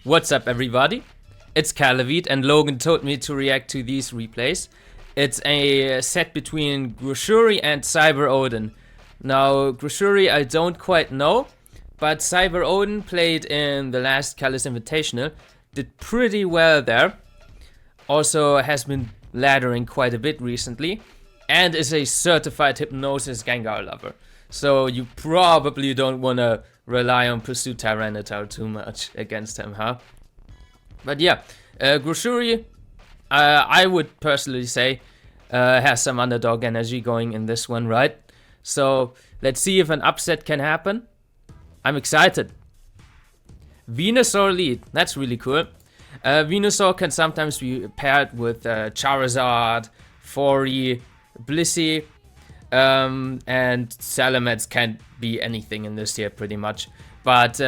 What's up, everybody? It's Kalaveet, and Logan told me to react to these replays. It's a set between Grushuri and Cyber Odin. Now, Grushuri I don't quite know, but Cyber Odin played in the last Kalis Invitational, did pretty well there. Also has been laddering quite a bit recently, and is a certified Hypnosis Gengar lover. So you probably don't want to rely on Pursuit Tyranitar too much against him, huh? But yeah, Grushuri, I would personally say, has some underdog energy going in this one, right? So let's see if an upset can happen. I'm excited. Venusaur lead, that's really cool. Venusaur can sometimes be paired with Charizard, Fori, Blissey, and Salamence can't be anything in this tier pretty much. But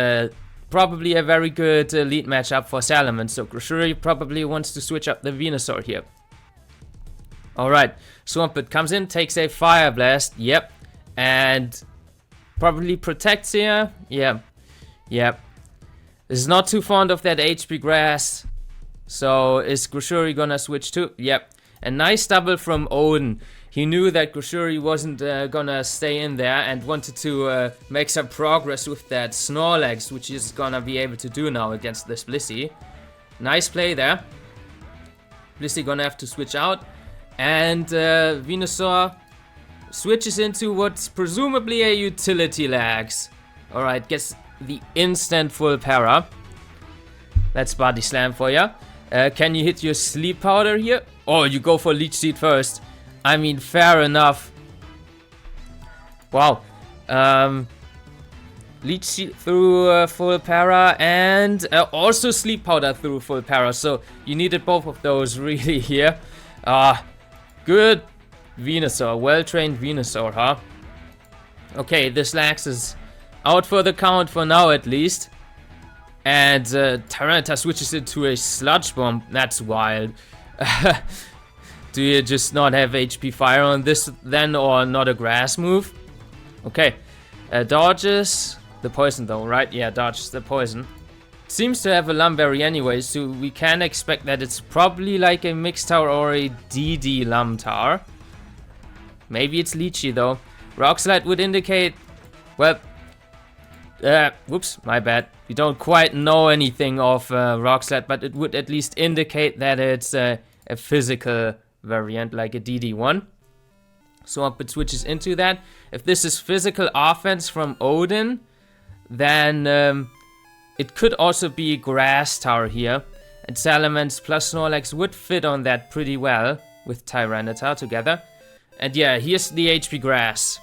probably a very good lead matchup for Salamence, so Grushuri probably wants to switch up the Venusaur here. Alright, Swampert comes in, takes a Fire Blast, yep, and probably protects here, yep. Is not too fond of that HP Grass, so is Grushuri gonna switch too? Yep, a nice double from Odin. He knew that Grushuri wasn't gonna stay in there and wanted to make some progress with that Snorlax, which he's gonna be able to do now against this Blissey. Nice play there. Blissey gonna have to switch out, and Venusaur switches into what's presumably a utility lags. Alright, gets the instant full para. That's Body Slam for ya. Can you hit your Sleep Powder here? Oh, you go for Leech Seed first. I mean, fair enough. Wow. Leech Seed through full para, and also Sleep Powder through full para. So you needed both of those really here. Good Venusaur. Well-trained Venusaur, huh? Okay, this Lax is out for the count for now at least. And Tyranitar switches into a Sludge Bomb. That's wild. Do you just not have HP Fire on this then, or not a Grass move? Okay. Dodges the poison though, right? Yeah, dodges the poison. Seems to have a Lumberry anyway, so we can expect that it's probably like a Mixtower or a DD Lumtar. Maybe it's Leechy though. Rock Slide would indicate, well, whoops, my bad. We don't quite know anything of Rock Slide, but it would at least indicate that it's a physical variant, like a DD1. Swampert switches into that. If this is physical offense from Odin, then it could also be Grass Tower here. And Salamence plus Snorlax would fit on that pretty well with Tyranitar together. And yeah, here's the HP Grass.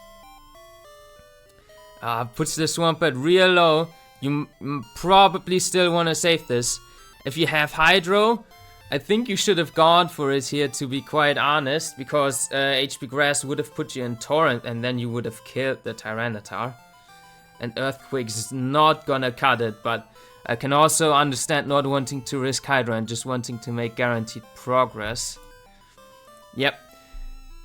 Puts the Swampert real low. You probably still want to save this. If you have Hydro, I think you should have gone for it here, to be quite honest, because HP Grass would have put you in Torrent and then you would have killed the Tyranitar. And Earthquake is not gonna cut it, but I can also understand not wanting to risk Hydro and just wanting to make guaranteed progress. Yep.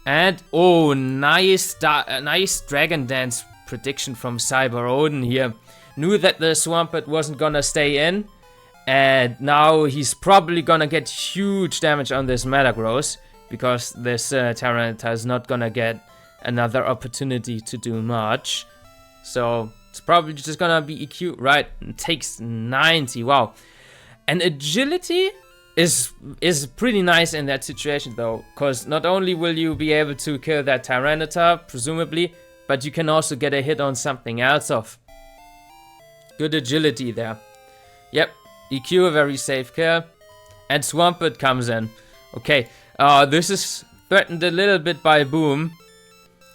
And, oh, nice Dragon Dance prediction from Cyber Odin here. Knew that the Swampert wasn't gonna stay in. And now he's probably gonna get huge damage on this Metagross, because this Tyranitar is not gonna get another opportunity to do much. So it's probably just gonna be EQ, right? It takes 90, wow. And agility is pretty nice in that situation though, because not only will you be able to kill that Tyranitar, presumably, but you can also get a hit on something else off. Good agility there. Yep. EQ, a very safe kill. And Swampert comes in. Okay, this is threatened a little bit by Boom.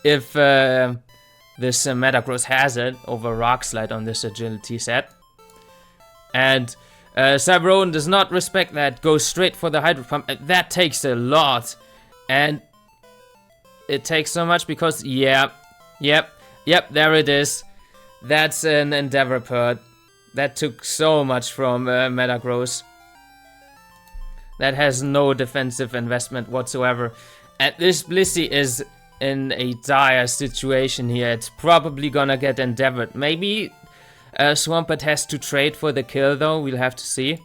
If this Metagross has it over Rock Slide on this agility set. And Cyber Odin does not respect that. Goes straight for the Hydro Pump. That takes a lot. And it takes so much because, yep, there it is. That's an Endeavor Pert. That took so much from Metagross. That has no defensive investment whatsoever. And this Blissey is in a dire situation here. It's probably gonna get Endeavored. Maybe Swampert has to trade for the kill though, we'll have to see.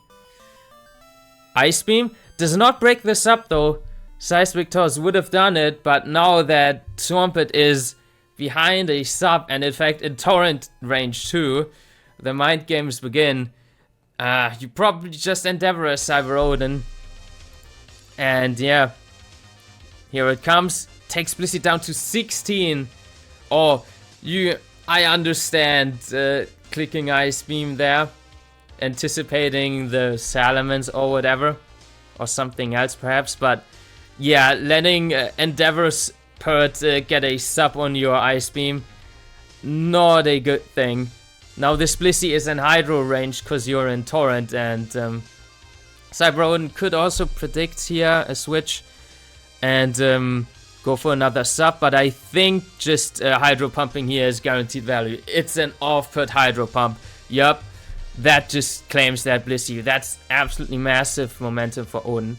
Ice Beam does not break this up though. Seismic Toss would have done it, but now that Swampert is behind a sub and in fact in torrent range too, the mind games begin. You probably just Endeavor as Cyber Odin. And yeah, here it comes. Takes Blissey down to 16. Oh, I understand clicking Ice Beam there, anticipating the Salamence or whatever, or something else perhaps, but yeah, letting Endeavor's Pert get a sub on your Ice Beam, not a good thing. Now this Blissey is in Hydro range because you're in Torrent, and Cyber Odin could also predict here a switch and go for another sub, but I think just Hydro Pumping here is guaranteed value. It's an off-put Hydro Pump. Yup, that just claims that Blissey. That's absolutely massive momentum for Odin.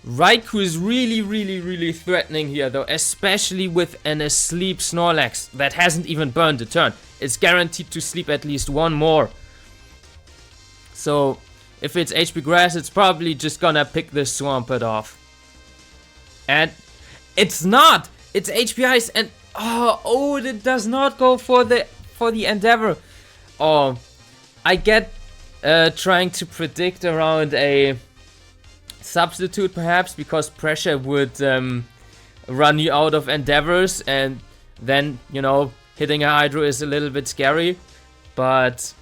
Raikou is really threatening here though, especially with an asleep Snorlax that hasn't even burned a turn. It's guaranteed to sleep at least one more. So if it's HP Grass, it's probably just gonna pick the Swampert off. And it's not! It's HP Ice, and oh, it does not go for the Endeavor. Oh, I get trying to predict around a substitute perhaps, because pressure would run you out of Endeavors, and then, you know, hitting a Hydro is a little bit scary. But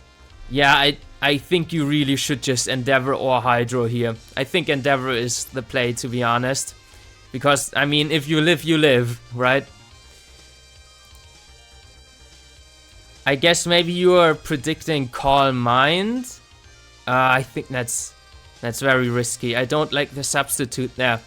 yeah, I think you really should just Endeavor or Hydro here. I think Endeavor is the play, to be honest. Because, I mean, if you live, you live, right? I guess maybe you are predicting Calm Mind. I think that's very risky. I don't like the substitute there.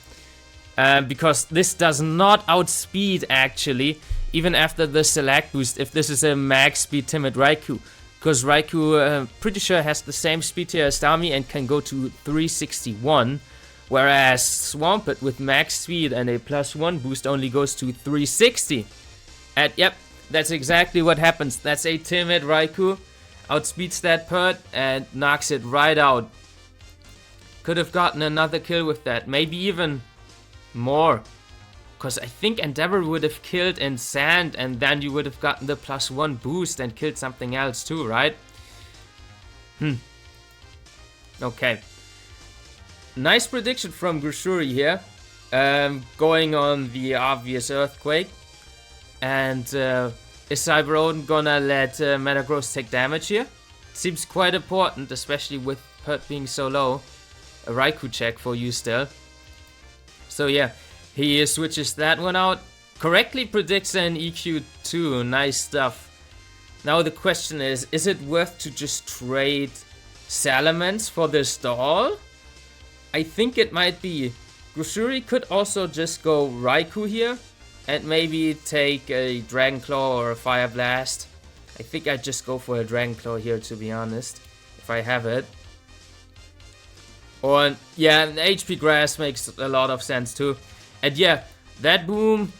Because this does not outspeed, actually, even after the select boost, if this is a max speed Timid Raikou. Because Raikou, pretty sure, has the same speed here as Dami and can go to 361. Whereas Swampert with max speed and a +1 boost only goes to 360. And yep, that's exactly what happens. That's a Timid Raikou. Outspeeds that Pert and knocks it right out. Could have gotten another kill with that. Maybe even more. Because I think Endeavor would have killed in Sand, and then you would have gotten the +1 boost and killed something else too, right? Okay. Nice prediction from Grushuri here. Going on the obvious Earthquake. And is Cyber Odin gonna let Metagross take damage here? Seems quite important, especially with Pert being so low. A Raikou check for you still. So yeah, he switches that one out. Correctly predicts an EQ2. Nice stuff. Now the question is it worth to just trade Salamence for this doll? I think it might be. Grushuri could also just go Raikou here and maybe take a Dragon Claw or a Fire Blast. I think I'd just go for a Dragon Claw here, to be honest, if I have it. Or yeah, HP Grass makes a lot of sense too. And yeah, that Boom,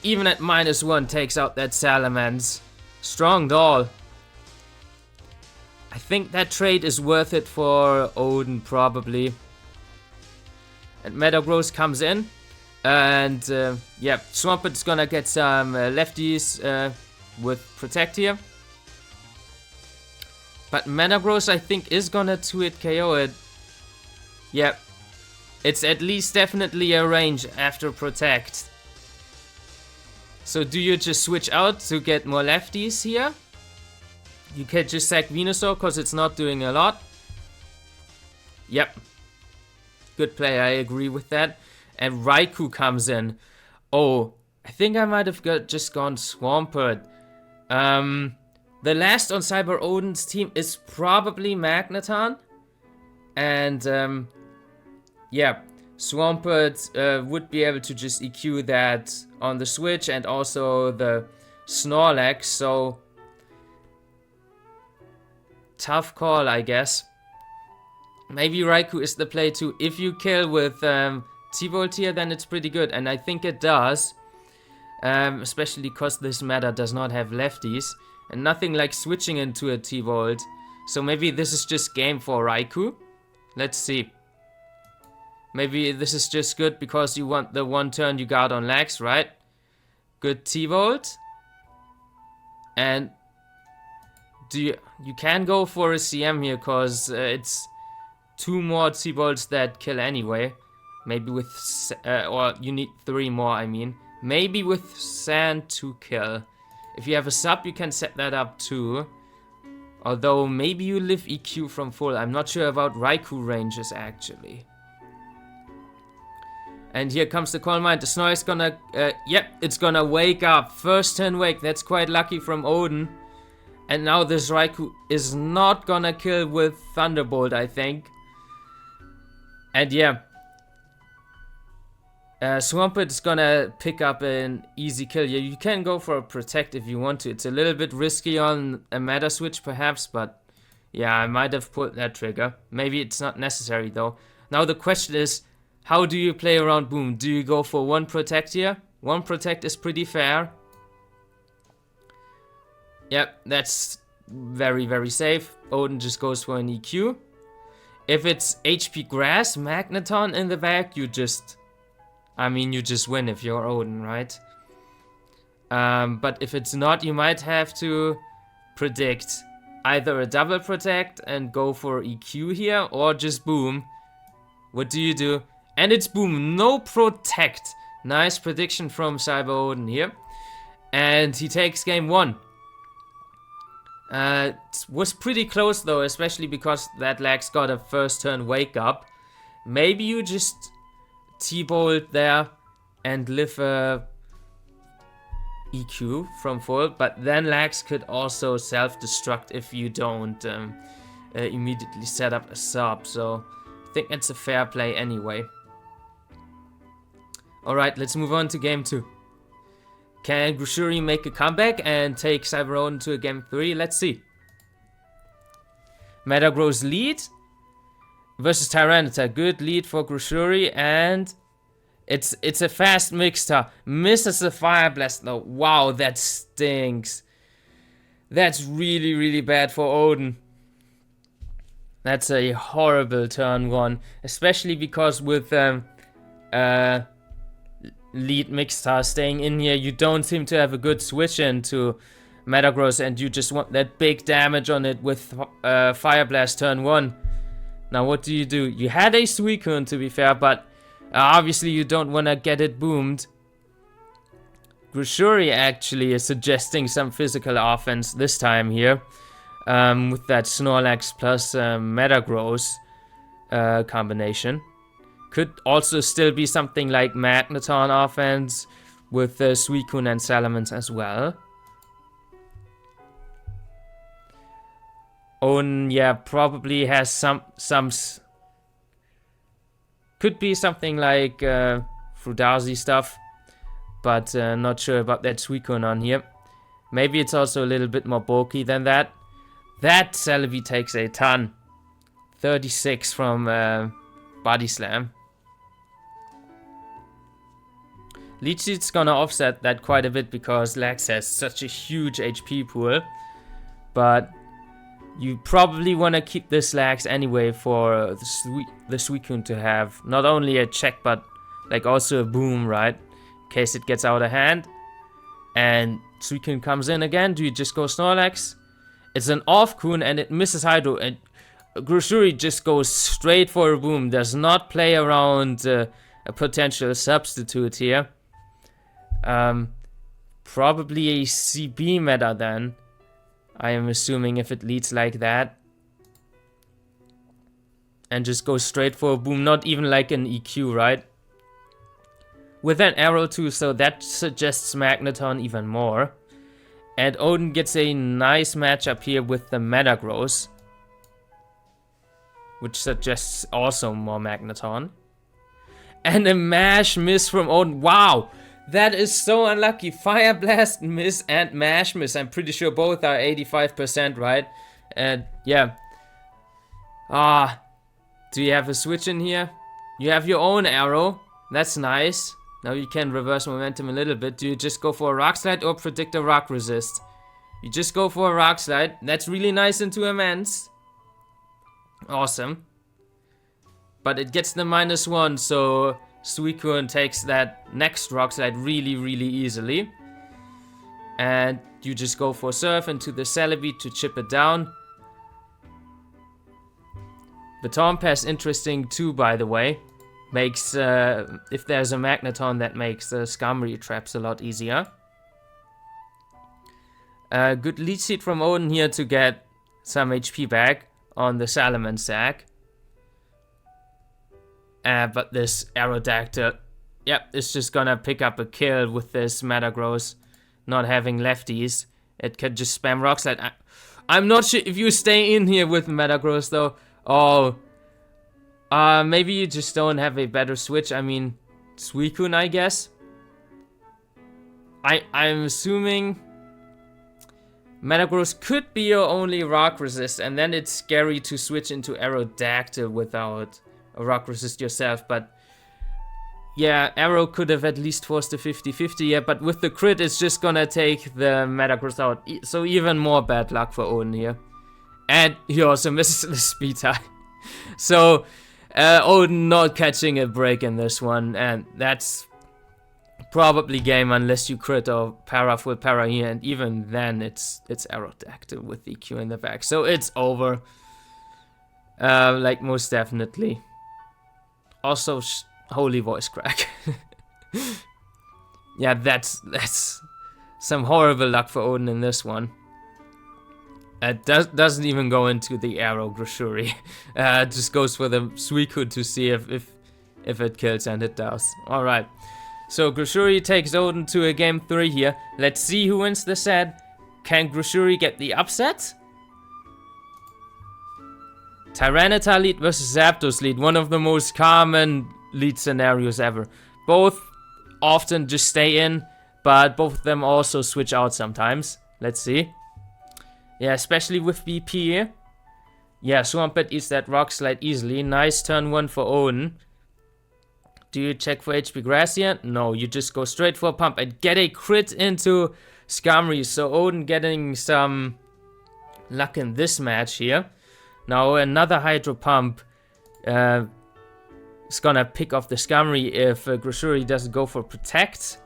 even at -1, takes out that Salamence. Strong doll. I think that trade is worth it for Odin, probably. And Metagross comes in. And yeah, Swampert's gonna get some lefties with Protect here. But Metagross, I think, is gonna 2-hit KO it. Yeah, it's at least definitely a range after Protect. So do you just switch out to get more lefties here? You can just sack Venusaur because it's not doing a lot. Yep. Good play, I agree with that. And Raikou comes in. Oh, I think I might have just gone Swampert. The last on Cyber Odin's team is probably Magneton. And yeah, Swampert would be able to just EQ that on the switch and also the Snorlax. So tough call, I guess. Maybe Raikou is the play too. If you kill with T-Volt here, then it's pretty good. And I think it does. Especially because this meta does not have lefties. And nothing like switching into a T-Volt. So maybe this is just game for Raikou. Let's see. Maybe this is just good because you want the one turn you got on Lax, right? Good T-Volt. And you can go for a CM here because it's 2 more T-Volts that kill anyway. Maybe with, or you need 3 more, I mean. Maybe with Sand to kill. If you have a sub, you can set that up too. Although, maybe you live EQ from full. I'm not sure about Raikou ranges, actually. And here comes the Cold Mind. The Snow is gonna, yep, it's gonna wake up. First turn wake, that's quite lucky from Odin. And now this Raikou is not gonna kill with Thunderbolt, I think. And yeah. Swampert is gonna pick up an easy kill. Yeah, you can go for a Protect if you want to. It's a little bit risky on a meta switch perhaps, but yeah, I might have pulled that trigger. Maybe it's not necessary though. Now the question is, how do you play around Boom? Do you go for 1 Protect here? 1 Protect is pretty fair. Yep, that's very, very safe. Odin just goes for an EQ. If it's HP Grass, Magneton in the back, you just win if you're Odin, right? But if it's not, you might have to predict either a double Protect and go for EQ here, or just Boom. What do you do? And it's Boom, no Protect. Nice prediction from Cyber Odin here. And he takes game 1. It was pretty close though, especially because that Lax got a first turn wake up. Maybe you just T-Bolt there and live a EQ from full, but then Lax could also self-destruct if you don't immediately set up a sub, so I think it's a fair play anyway. Alright, let's move on to game 2. Can Grushuri make a comeback and take Cyber Odin to a game 3? Let's see. Metagross lead versus Tyranitar. Good lead for Grushuri, and it's a fast Mixta. Misses the Fire Blast though. Wow, that stinks. That's really, really bad for Odin. That's a horrible turn 1, especially because with lead Mixstar staying in here, you don't seem to have a good switch into Metagross, and you just want that big damage on it with Fire Blast turn 1. Now what do? You had a Suicune to be fair, but obviously you don't want to get it boomed. Grushuri actually is suggesting some physical offense this time here, with that Snorlax plus Metagross combination. Could also still be something like Magneton offense with Suicune and Salamence as well. Odin, yeah, probably has some could be something like Frudazi stuff, but not sure about that Suicune on here. Maybe it's also a little bit more bulky than that. That Kalaveet takes a ton. 36 from Body Slam. Leech Seed's gonna offset that quite a bit because Lax has such a huge HP pool. But you probably want to keep this Lax anyway for the Suicune to have not only a check but like also a boom, right? In case it gets out of hand. And Suicune comes in again. Do you just go Snorlax? It's an off-Kun and it misses Hydro. And Grushuri just goes straight for a boom. Does not play around a potential substitute here. Probably a CB meta then. I am assuming if it leads like that. And just goes straight for a boom. Not even like an EQ, right? With an arrow too, so that suggests Magneton even more. And Odin gets a nice matchup here with the Metagross, which suggests also more Magneton. And a Mash miss from Odin. Wow! That is so unlucky. Fire Blast miss and Mash miss. I'm pretty sure both are 85%, right? And yeah. Do you have a switch in here? You have your own arrow. That's nice. Now you can reverse momentum a little bit. Do you just go for a Rock Slide or predict a Rock Resist? You just go for a Rock Slide. That's really nice into immense. Awesome. But it gets the -1, so Suicune takes that next Rock Slide really, really easily. And you just go for Surf into the Celebi to chip it down. The Baton Pass interesting too, by the way. Makes, if there's a Magneton, that makes the Skarmory traps a lot easier. Good lead seed from Odin here to get some HP back on the Salamence sack. But this Aerodactyl, yep, it's just gonna pick up a kill with this Metagross not having lefties. It could just spam Rock Slide. I'm not sure if you stay in here with Metagross though. Oh, maybe you just don't have a better switch. I mean, Suicune, I guess. I'm assuming Metagross could be your only Rock Resist, and then it's scary to switch into Aerodactyl without a Rock Resist yourself, but yeah, Arrow could have at least forced a 50-50, yeah, but with the crit, it's just gonna take the Metagross out, so even more bad luck for Odin here. And he also misses the speed tie. So, Odin not catching a break in this one, and that's probably game unless you crit or para full para here, and even then it's Aerodactyl with EQ in the back, so it's over. Like most definitely. Also, holy voice crack. Yeah, that's some horrible luck for Odin in this one. It doesn't even go into the Arrow Grashuri. Just goes for the Suicune to see if it kills, and it does. Alright. So Grashuri takes Odin to a game 3 here. Let's see who wins the set. Can Grashuri get the upset? Tyranitar lead versus Zapdos lead. One of the most common lead scenarios ever. Both often just stay in, but both of them also switch out sometimes. Let's see. Yeah, especially with BP. Yeah, Swampert eats that Rock Slide easily. Nice turn 1 for Odin. Do you check for HP Grass here? No, you just go straight for a pump and get a crit into Skarmory. So Odin getting some luck in this match here. Now another Hydro Pump is gonna pick off the Skarmory if Grashuri doesn't go for Protect.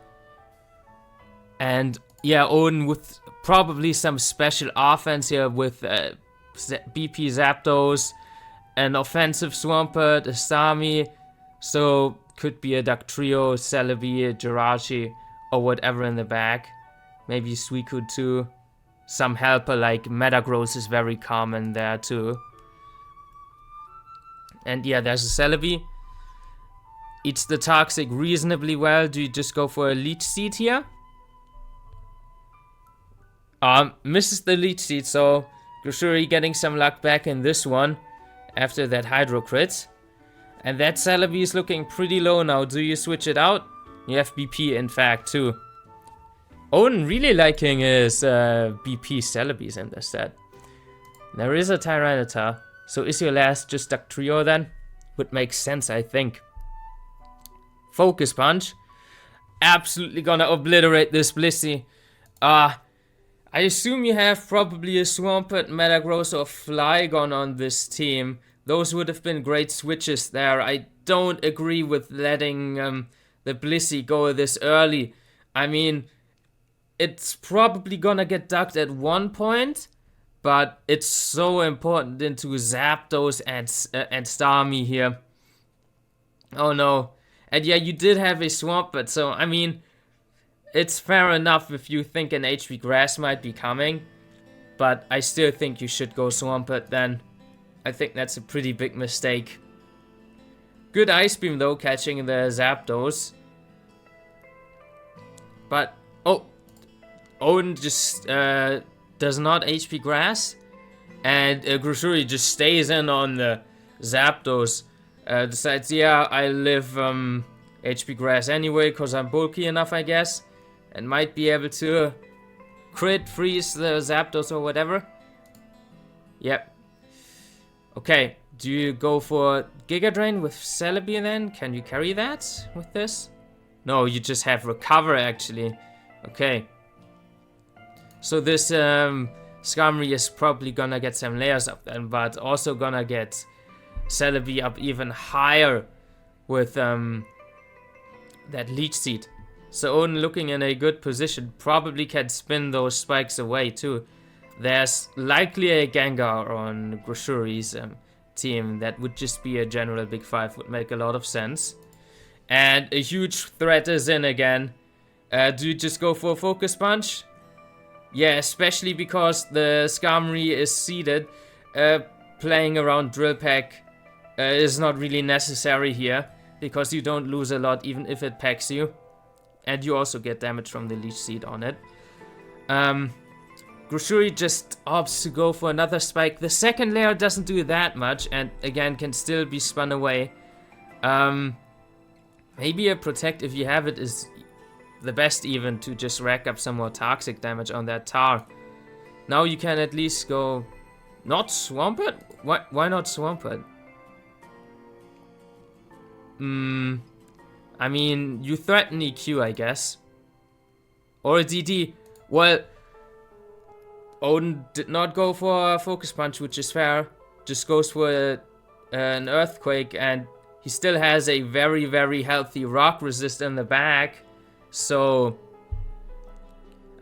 And yeah, Odin with probably some special offense here with BP Zapdos, an offensive Swampert, a Starmie. So could be a Dugtrio, Celebi, Jirachi, or whatever in the back. Maybe Suicune too. Some helper like Metagross is very common there too. And yeah, there's a Celebi. Eats the Toxic reasonably well. Do you just go for a Leech Seed here? Misses the Leech Seed, so Grashuri getting some luck back in this one after that Hydro crit. And that Celebi is looking pretty low now. Do you switch it out? You have BP in fact too. Odin really liking his BP Celebis in this set. There is a Tyranitar. So is your last just Dugtrio then? Would make sense, I think. Focus Punch. Absolutely gonna obliterate this Blissey. I assume you have probably a Swampert, Metagross, or Flygon on this team. Those would have been great switches there. I don't agree with letting the Blissey go this early. I mean, it's probably gonna get ducked at one point, but it's so important into Zapdos and Starmie here. Oh no. And yeah, you did have a Swampert, so I mean, it's fair enough if you think an HP Grass might be coming, but I still think you should go Swampert then. I think that's a pretty big mistake. Good Ice Beam though, catching the Zapdos. But, oh, Odin just does not HP Grass, and Grashuri just stays in on the Zapdos. Decides, yeah, I live HP Grass anyway, because I'm bulky enough, I guess, and might be able to crit freeze the Zapdos or whatever. Yep. Okay, do you go for Giga Drain with Celebi then? Can you carry that with this? No, you just have Recover actually. Okay. So this Skarmory is probably gonna get some layers up then, but also gonna get Celebi up even higher with that Leech Seed. So Odin looking in a good position, probably can spin those spikes away too. There's likely a Gengar on Grashuri's team. That would just be a general Big 5, would make a lot of sense. And a huge threat is in again. Do you just go for a Focus Punch? Yeah, especially because the Skarmory is seeded. Playing around Drill Peck is not really necessary here, because you don't lose a lot even if it pecks you. And you also get damage from the Leech Seed on it. Grashuri just opts to go for another spike. The second layer doesn't do that much, and again can still be spun away. Maybe a Protect, if you have it, is the best even to just rack up some more toxic damage on that Tar. Now you can at least go... Not Swampert? Why not Swampert? I mean, you threaten EQ, I guess. Or a DD. Well, Odin did not go for a Focus Punch, which is fair. Just goes for an Earthquake, and he still has a very, very healthy Rock Resist in the back. So,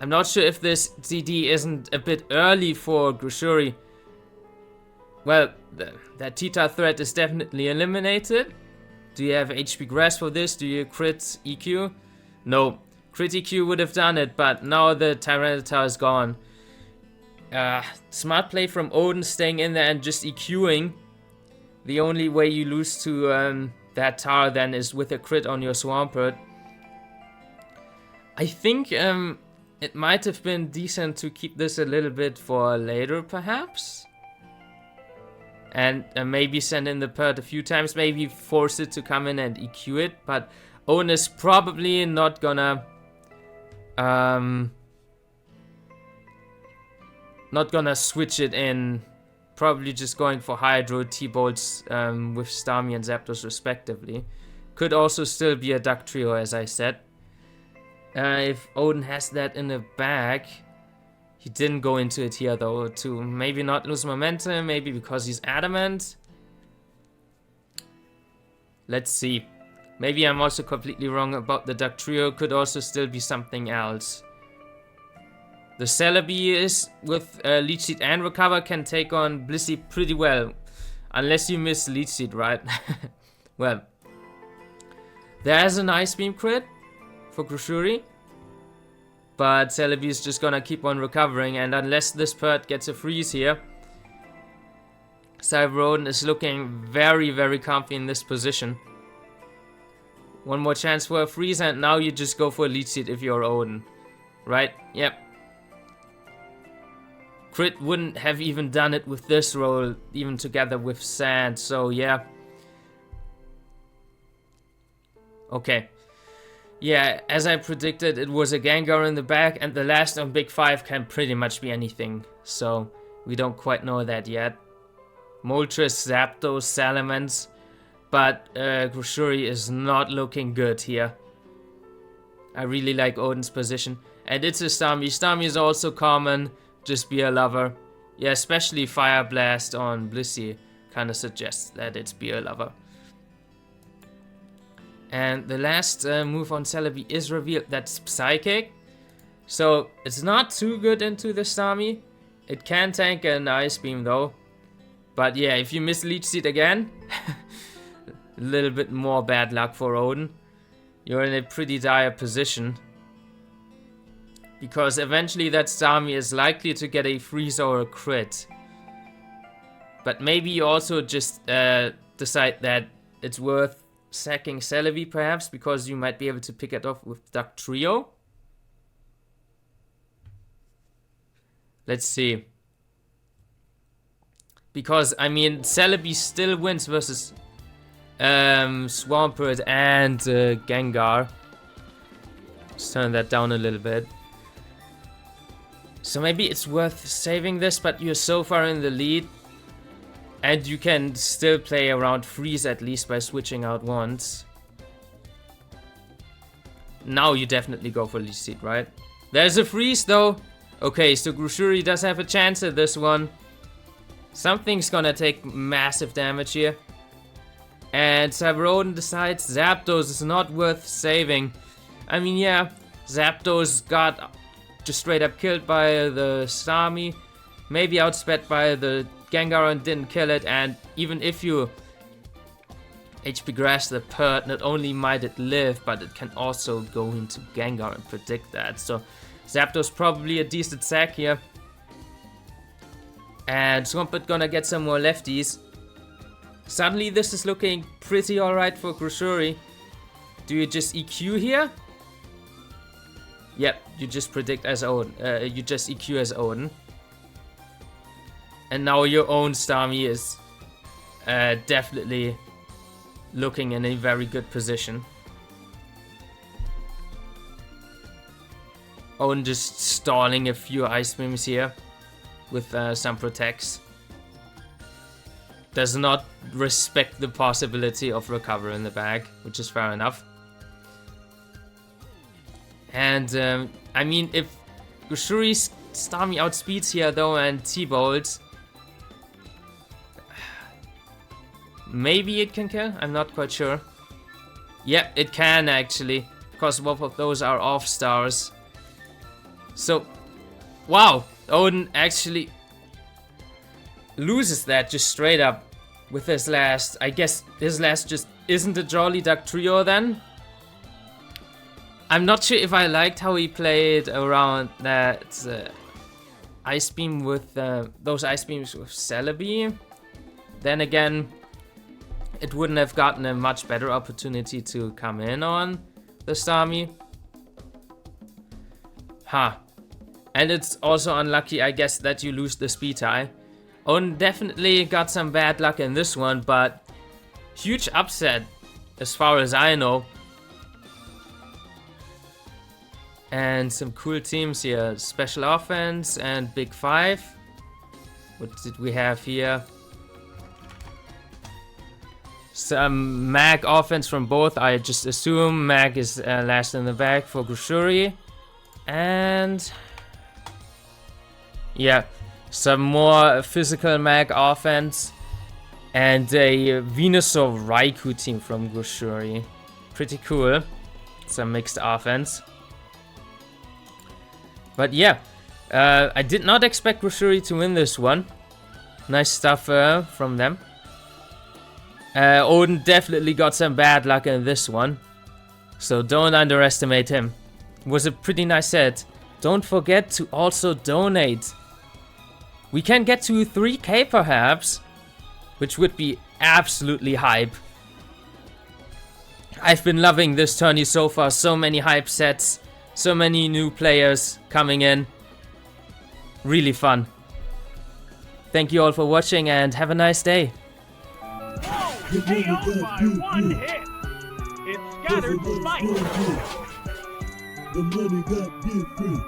I'm not sure if this DD isn't a bit early for Grashuri. Well, that Tita threat is definitely eliminated. Do you have HP Grass for this? Do you crit EQ? No. Crit EQ would have done it, but now the Tyranitar is gone. Smart play from Odin, staying in there and just EQing. The only way you lose to that Tar then is with a crit on your Swampert. I think it might have been decent to keep this a little bit for later, perhaps? And maybe send in the Pert a few times, maybe force it to come in and EQ it, but Odin is probably not gonna switch it in, probably just going for Hydro, T-Bolts with Starmie and Zapdos respectively. Could also still be a Duck Trio, as I said. If Odin has that in the bag. He didn't go into it here though, to maybe not lose momentum, maybe because he's adamant. Let's see. Maybe I'm also completely wrong about the Duck Trio, could also still be something else. The Celebi is, with Leech Seed and Recover, can take on Blissey pretty well. Unless you miss Leech Seed, right? Well. There's an Ice Beam crit for Grashuri. But Celebi is just gonna keep on recovering, and unless this Pert gets a freeze here, Cyber Odin is looking very, very comfy in this position. One more chance for a freeze, and now you just go for a Leech Seed if you're Odin. Right? Yep. Crit wouldn't have even done it with this roll, even together with Sand, so yeah. Okay. Yeah, as I predicted, it was a Gengar in the back, and the last on Big 5 can pretty much be anything. So, we don't quite know that yet. Moltres, Zapdos, Salamence, but Grashuri is not looking good here. I really like Odin's position. And it's a Starmie. Starmie is also common, just be a lover. Yeah, especially Fire Blast on Blissey kind of suggests that it's be a lover. And the last move on Celebi is revealed. That's Psychic. So it's not too good into the Starmie. It can tank an Ice Beam though. But yeah, if you miss Leech Seed again, a little bit more bad luck for Odin. You're in a pretty dire position. Because eventually that Starmie is likely to get a freeze or a crit. But maybe you also just decide that it's worth sacking Celebi perhaps, because you might be able to pick it off with Duck Trio. Let's see. Because, I mean, Celebi still wins versus Swampert and Gengar. Let's turn that down a little bit. So maybe it's worth saving this, but you're so far in the lead. And you can still play around freeze at least by switching out once. Now you definitely go for Leech Seed, right? There's a freeze though. Okay, so Grushuri does have a chance at this one. Something's gonna take massive damage here. And Cyberodon decides Zapdos is not worth saving. I mean, yeah, Zapdos got just straight up killed by the Starmie. Maybe outsped by the Gengar and didn't kill it. And even if you HP Grass the Pert, not only might it live, but it can also go into Gengar and predict that. So Zapdos probably a decent sack here. And Swampert gonna get some more lefties. Suddenly this is looking pretty alright for Grushuri. Do you just EQ here? Yep, you just predict as Odin. You just EQ as Odin. And now your own Starmie is definitely looking in a very good position. Odin just stalling a few Ice Beams here with some protects. Does not respect the possibility of recover in the bag, which is fair enough. And I mean, if Grushuri's Starmie outspeeds here though and T-Bolt, maybe it can kill? I'm not quite sure. Yep, it can actually, because both of those are off stars. So, wow, Odin actually loses that just straight up with his last. I guess his last just isn't a Jolly Duck trio then. I'm not sure if I liked how he played around that Ice Beam with those Ice Beams with Celebi. Then again, it wouldn't have gotten a much better opportunity to come in on the Starmie. Ha. And it's also unlucky, I guess, that you lose the speed tie. Odin definitely got some bad luck in this one, but huge upset as far as I know. And some cool teams here. Special Offense and Big Five. What did we have here? Some Mag offense from both. I just assume Mag is last in the bag for Grushuri. And yeah, some more physical Mag offense. And a Venusaur Raikou team from Grushuri. Pretty cool. Some mixed offense. But yeah, I did not expect Grushuri to win this one. Nice stuff from them. Odin definitely got some bad luck in this one. So don't underestimate him. It was a pretty nice set. Don't forget to also donate. We can get to 3K perhaps, which would be absolutely hype. I've been loving this tourney so far. So many hype sets. So many new players coming in. Really fun. Thank you all for watching and have a nice day. One hit. It scattered light. The money got different.